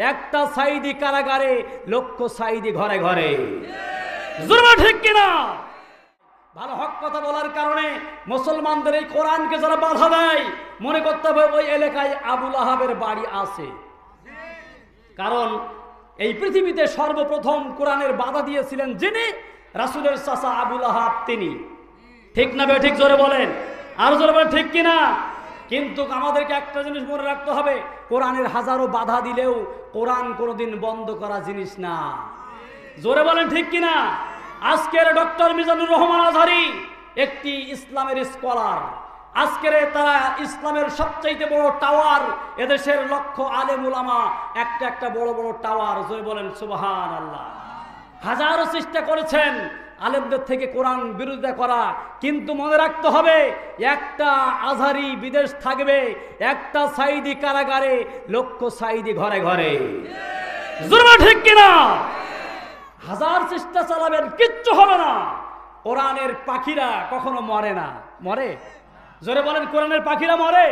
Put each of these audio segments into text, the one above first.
একটা সাইদি কারাগারে, লক্ষ সাইদি ঘরে ঘরে। জোরে ঠিক কিনা? ভালো হক কথা বলার কারণে মুসলমানদের এই কোরআনকে যারা বাধা দেয়, মনে করতে হবে ওই এলাকায় আবুল আহাবের বাড়ি আছে। কারণ এই পৃথিবীতে সর্বপ্রথম কোরআনের বাধা দিয়েছিলেন যিনি, রাসূলের চাচা আবুল আহাব তিনি। ঠিক না বে ঠিক? জোরে বলেন, আর জোরে বলেন ঠিক কিনা? কিন্তু আমাদেরকে একটা জিনিস মনে রাখতে হবে, কোরআনের হাজারো বাধা দিলেও কোরআন কোনোদিন বন্ধ করা জিনিস না। জোরে বলেন ঠিক কিনা? আজকের ডক্টর মিজানুর রহমান আজহারি একটি ইসলামের স্কলার। আজকের তারা ইসলামের সবচাইতে বড় টাওয়ার, এদেশের লক্ষ আলেম উলামা, একটা বড় বড় টাওয়ার। জোরে বলেন সুবহানাল্লাহ। হাজারো চেষ্টা করেছেন আলেমদের থেকে কোরআন বিরোধিতা করা, কিন্তু মনে রাখতে হবে একটা আজহারি বিদেশ থাকবে, একটা সাইদি কারাগারে, লক্ষ সাইদি ঘরে ঘরে। জোরে ঠিক কিনা? হাজার চেষ্টা চালাবেন, কিচ্ছু হবে না। কোরআনের পাখিরা কখনো মরে না। মরে? জোরে বলেন, কোরআনের পাখিরা মরে?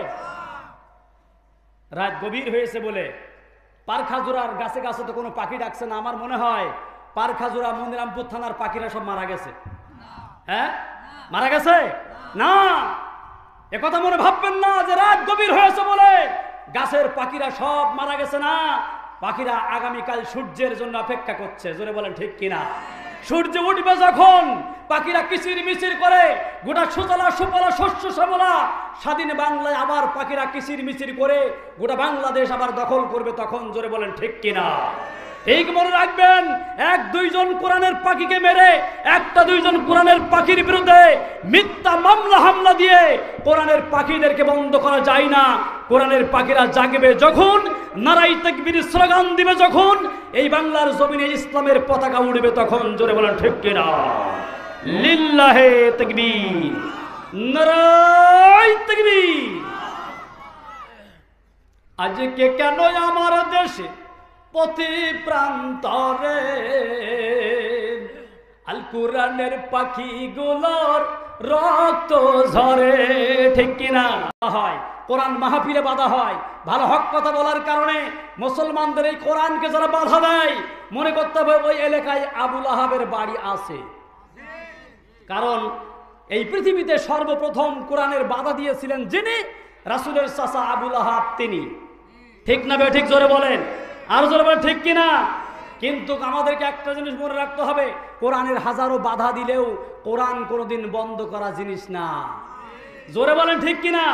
রাত গভীর হয়েছে বলে পারখাজুরার গাছে গাছে তো কোনো পাখি ডাকছে না। আমার মনে হয় পারখাজুরা মনিরামপুর থানার পাখিরা সব মারা গেছে। হ্যাঁ, মারা গেছে না? একথা মনে ভাববেন না যে রাত গভীর হয়েছে বলে গাছের পাখিরা সব মারা গেছে। না, পাখিরা আগামীকাল সূর্যের জন্য অপেক্ষা করছে। জোরে বলেন ঠিক কিনা? সূর্য উঠবে যখন পাখিরা কিচির মিচির করে, গোটা সুজলা সুফলা শস্য শ্যামলা স্বাধীন বাংলায় আবার পাখিরা কিচির মিচির করে গোটা বাংলাদেশ আবার দখল করবে তখন। জোরে বলেন ঠিক কিনা? ঠিক মনে রাখবেন, এক দুইজন কোরআনের পাখিকে মেরে, একটা দুইজন কোরআনের পাখির বিরুদ্ধে মিথ্যা মামলা হামলা দিয়ে কোরআনের পাখিদেরকে বন্ধ করা যায় না। কোরআনের পাখিরা জাগবে যখন, নারায়ে তাকবীর স্লোগান দিবে যখন, এই বাংলার জমিনে ইসলামের পতাকা উড়বে তখন। জোরে বলেন ঠিক কিনা? লিল্লাহে তাকবীর, নারায়ে তাকবীর। আজকে কেন আমার দেশে প্রতি প্রান্তরে আল কোরআনের পাখিগুলোর রক্ত ঝরে? ঠিক কিনা? হয় কোরআন মাহফিলে বাধা হয়। ভালো হক কথা বলার কারণে মুসলমানদের এই কোরআনকে যারা বাধা দেয়, মনে করতে হবে ওই এলাকায় আবুল আহাবের বাড়ি আছে। কারণ এই পৃথিবীতে সর্বপ্রথম কোরআনের বাধা দিয়েছিলেন যিনি, রাসূলের চাচা আবুল আহাব তিনি। ঠিক না বে ঠিক? জোরে বলেন, আর জোরে বলেন ঠিক কিনা? কিন্তু আমাদেরকে একটা জিনিস মনে রাখতে হবে, কোরআনের হাজারো বাধা দিলেও কোরআন কোনোদিন বন্ধ করা জিনিস না। জোরে বলেন ঠিক কিনা?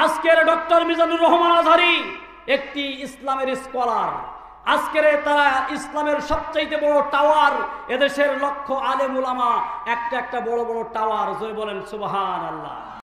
আজকের ডক্টর মিজানুর রহমান আজহারি একটি ইসলামের স্কলার। আজকের তারা ইসলামের সবচাইতে বড় টাওয়ার, এদেশের লক্ষ আলেম উলামা, একটা বড় বড় টাওয়ার। জোরে বলেন সুবহানাল্লাহ।